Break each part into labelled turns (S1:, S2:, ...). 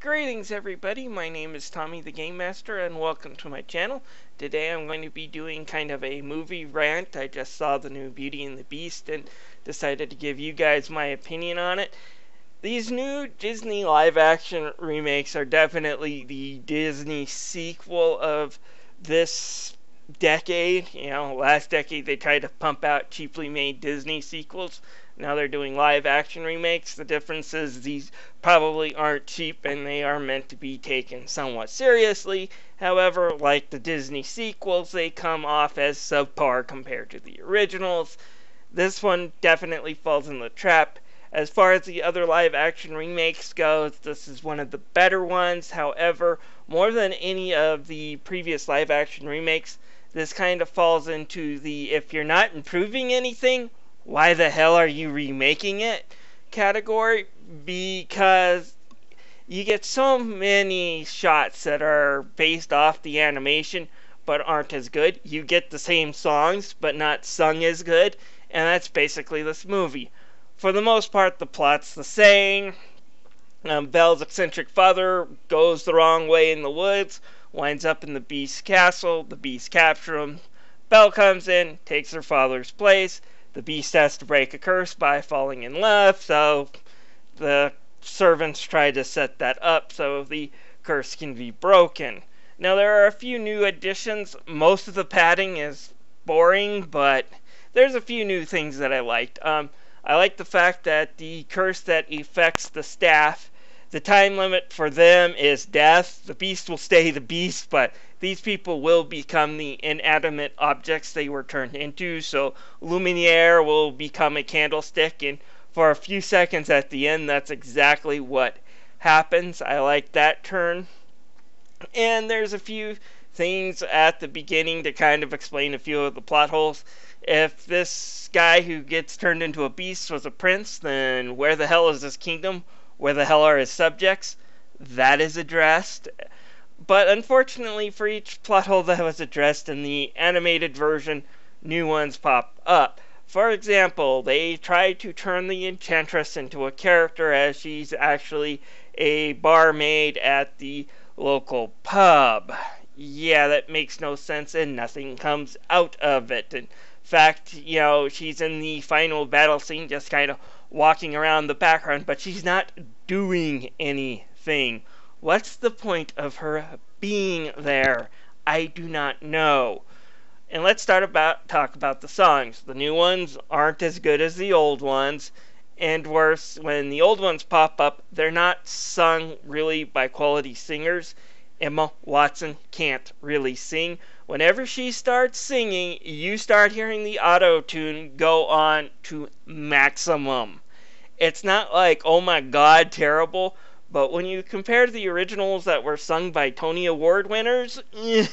S1: Greetings everybody, my name is Tommy the Game Master and welcome to my channel. Today I'm going to be doing kind of a movie rant. I just saw the new Beauty and the Beast and decided to give you guys my opinion on it. These new Disney live action remakes are definitely the Disney sequel of this decade. Last decade they tried to pump out cheaply made Disney sequels. Now they're doing live action remakes. The difference is these probably aren't cheap and they are meant to be taken somewhat seriously. However, like the Disney sequels, they come off as subpar compared to the originals. This one definitely falls in the trap. As far as the other live action remakes goes, this is one of the better ones. However, more than any of the previous live action remakes, this kind of falls into the if you're not improving anything, why the hell are you remaking it category, because you get so many shots that are based off the animation but aren't as good. You get the same songs but not sung as good, and that's basically this movie. For the most part, the plot's the same. Belle's eccentric father goes the wrong way in the woods, winds up in the Beast's castle. The Beast captures him. Belle comes in, takes her father's place. The Beast has to break a curse by falling in love, so the servants try to set that up so the curse can be broken. Now, there are a few new additions. Most of the padding is boring, but there's a few new things that I liked. I like the fact that the curse that affects the staff, the time limit for them is death. The Beast will stay the Beast, but these people will become the inanimate objects they were turned into. So Lumiere will become a candlestick, and for a few seconds at the end, that's exactly what happens. I like that turn. And there's a few things at the beginning to kind of explain a few of the plot holes. If this guy who gets turned into a beast was a prince, then where the hell is his kingdom? Where the hell are his subjects? That is addressed. But unfortunately, for each plot hole that was addressed in the animated version, new ones pop up. For example, they try to turn the Enchantress into a character as she's actually a barmaid at the local pub. Yeah, that makes no sense and nothing comes out of it. In fact, she's in the final battle scene just kind of walking around the background, but she's not doing anything. What's the point of her being there? I do not know. And let's talk about the songs. The new ones aren't as good as the old ones, and worse, when the old ones pop up, they're not sung really by quality singers. Emma Watson can't really sing. Whenever she starts singing, you start hearing the auto-tune go on to maximum. It's not like, oh my god, terrible, but when you compare to the originals that were sung by Tony Award winners, you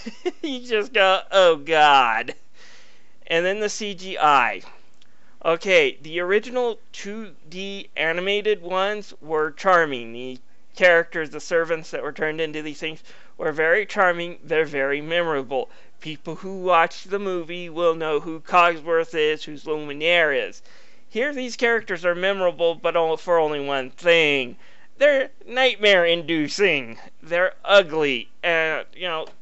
S1: just go, oh god. And then the CGI. Okay, the original 2D animated ones were charming. The characters, the servants that were turned into these things, were very charming. They're very memorable. People who watch the movie will know who Cogsworth is, who Lumiere is. Here, these characters are memorable, but for only one thing. They're nightmare-inducing. They're ugly. And,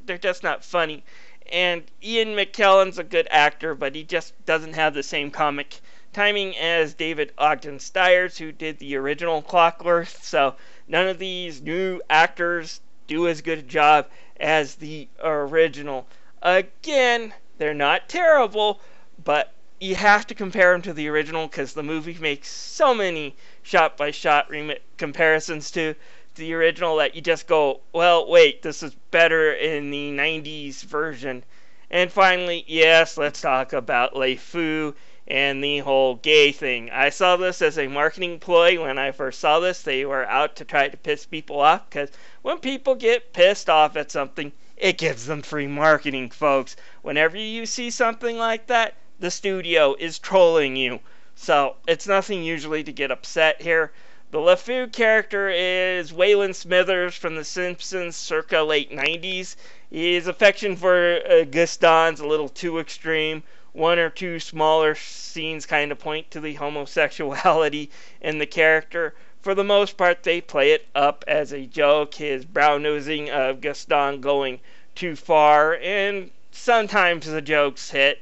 S1: they're just not funny. And Ian McKellen's a good actor, but he just doesn't have the same comic timing as David Ogden Stiers, who did the original Clockwork. So none of these new actors do as good a job as the original. Again, they're not terrible, but you have to compare them to the original because the movie makes so many shot-by-shot comparisons to the original that you just go, well, wait, this is better in the 90s version. And finally, yes, let's talk about Le Fou and the whole gay thing. I saw this as a marketing ploy when I first saw this. They were out to try to piss people off, because when people get pissed off at something, it gives them free marketing, folks. Whenever you see something like that, the studio is trolling you. So it's nothing usually to get upset here. The Le Fou character is Waylon Smithers from The Simpsons circa late 90s. His affection for Gaston's a little too extreme. One or two smaller scenes kind of point to the homosexuality in the character. For the most part, they play it up as a joke, his brown-nosing of Gaston going too far, and sometimes the jokes hit.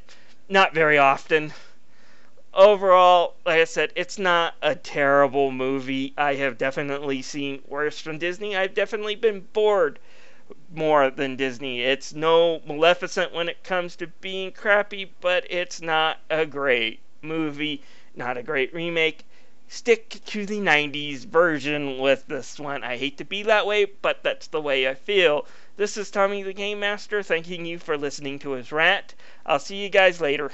S1: Not very often. Overall, like I said, it's not a terrible movie. I have definitely seen worse from Disney. I've definitely been bored more than Disney. It's no Maleficent when it comes to being crappy, but it's not a great movie, not a great remake. Stick to the 90s version with this one. I hate to be that way, but that's the way I feel. This is Tommy the Game Master, thanking you for listening to his rant. I'll see you guys later.